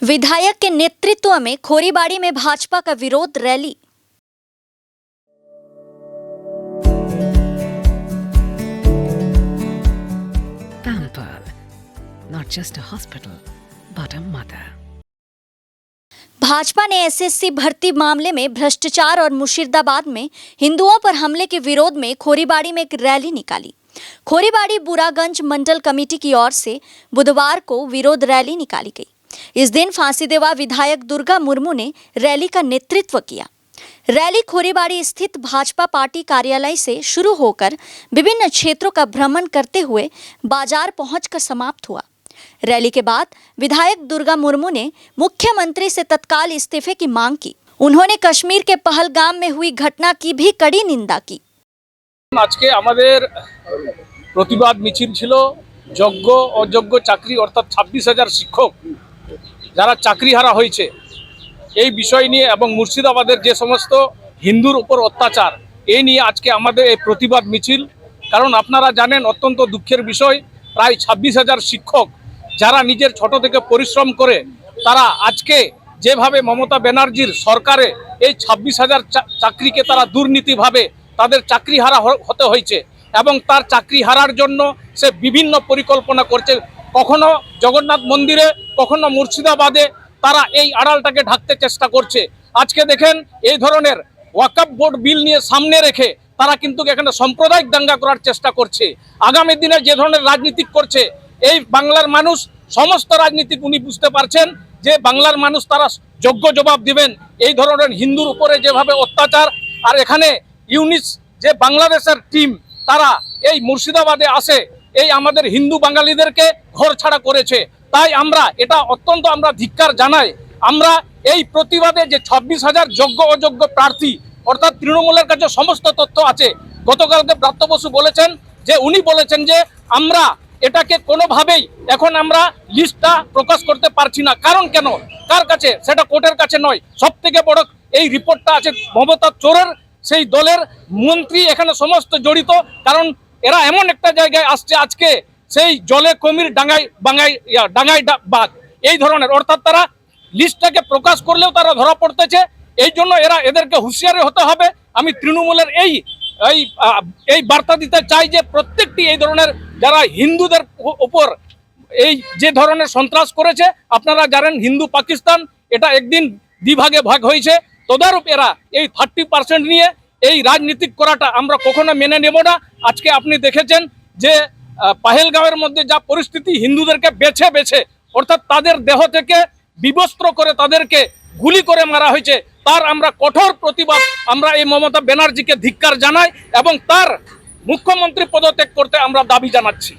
विधायक के नेतृत्व में खोरीबाड़ी में भाजपा का विरोध rally. Pamper, not just a hospital, but a mother. Bhajpa ने एसएससी भर्ती मामले में भ्रष्टाचार और मुर्शिदाबाद में हिंदुओं पर हमले के विरोध में खोरीबाड़ी में एक रैली निकाली। खोरीबाड़ी बुरागंज मंडल कमेटी की ओर से बुधवार को विरोध रैली निकाली गई। इस दिन फांसीदेवा विधायक दुर्गा मुर्मू ने रैली का नेतृत्व किया। रैली खोरीबाड़ी स्थित भाजपा पार्टी कार्यालय से शुरू होकर विभिन्न क्षेत्रों का भ्रमण करते हुए बाजार पहुंचकर समाप्त हुआ। रैली के बाद विधायक दुर्गा मुर्मू ने मुख्यमंत्री से तत्काल इस्तीफे की मांग की। उन्होंने कश्मीर के पहलगाम में हुई घटना की भी कड़ी निंदा की। আজকে আমাদের প্রতিবাদ মিছিল ছিল যোগ্য অযোগ্য চাকরি অর্থাৎ 26,000 শিক্ষক যারা চাকরিহারা হয়েছে এই বিষয় নিয়ে এবং মুর্শিদাবাদের যে সমস্ত হিন্দুর উপর অত্যাচার এই নিয়ে আজকে আমাদের এই প্রতিবাদ মিছিল। কারণ আপনারা জানেন অত্যন্ত দুঃখের বিষয়, প্রায় 26,000 শিক্ষক যারা নিজের ছোট থেকে পরিশ্রম করে তারা আজকে যেভাবে মমতা ব্যানার্জির সরকারে এই 26,000 চাকরিকে তারা দুর্নীতিভাবে তাদের চাকরি হারা হতে হয়েছে এবং তার চাকরি হারার জন্য সে বিভিন্ন পরিকল্পনা করছে। কখনো জগন্নাথ মন্দিরে, কখনো মুর্শিদাবাদে তারা এই আড়ালটাকে ঢাকতে চেষ্টা করছে। আজকে দেখেন এই ধরনের ওয়াকফ বোর্ড বিল নিয়ে সামনে রেখে তারা কিন্তু এখানে সাম্প্রদায়িক দাঙ্গা করার চেষ্টা করছে। আগামী দিনে যে ধরনের রাজনীতি করছে এই বাংলার মানুষ, সমস্ত রাজনীতিক উনি বুঝতে পারছেন যে বাংলার মানুষ তারা যোগ্য জবাব দিবেন। এই ধরনের হিন্দুর উপরে যেভাবে অত্যাচার, আর এখানে ইউনিস যে বাংলাদেশের টিম তারা এই মুর্শিদাবাদে আসে এই আমাদের হিন্দু বাঙালিদেরকে ঘর ছাড়া করেছে। তাই আমরা এটা অত্যন্ত আমরা ধিক্কার জানাই। আমরা এই প্রতিবাদে যে 26,000 যোগ্য অযোগ্য প্রার্থী অর্থাৎ তৃণমূলের কাছে সমস্ত তথ্য আছে। গতকালকে ব্রাত্য বসু বলেছেন যে উনি বলেছেন যে আমরা এটাকে কোনোভাবেই এখন আমরা লিস্টটা প্রকাশ করতে পারছি না। কারণ কেন, কার কাছে, সেটা কোর্টের কাছে নয়। সব থেকে বড় এই রিপোর্টটা আছে মমতা চোরের সেই দলের মন্ত্রী এখানে সমস্ত জড়িত। কারণ এরা এমন একটা জায়গায় আসছে আজকে সেই জলে কমির ডাঙায় বাদ এই ধরনের, অর্থাৎ তারা লিস্টটাকে প্রকাশ করলেও তারা ধরা পড়তেছে। এই জন্য এদেরকে হুঁশিয়ারি হতে হবে। আমি তৃণমূলের এই বার্তা দিতে চাই যে প্রত্যেকটি এই ধরনের যারা হিন্দুদের উপর এই যে ধরনের সন্ত্রাস করেছে, আপনারা জানেন হিন্দু পাকিস্তান এটা একদিন দ্বিভাগে ভাগ হয়েছে, তদারূপ এরা এই 30% নিয়ে এই রাজনীতি করাটা আমরা কখনো মেনে নেব না। আজকে আপনি দেখেছেন যে পাহেলগাঁওয়ের মধ্যে যা পরিস্থিতি, হিন্দুদেরকে বেছে বেছে অর্থাৎ তাদের দেহ থেকে বিবস্ত্র করে তাদেরকে গুলি করে মারা হয়েছে, তার আমরা কঠোর প্রতিবাদ আমরা এই মমতা ব্যানার্জিকে ধিক্কার জানাই এবং তার মুখ্যমন্ত্রী পদত্যাগ করতে আমরা দাবি জানাচ্ছি।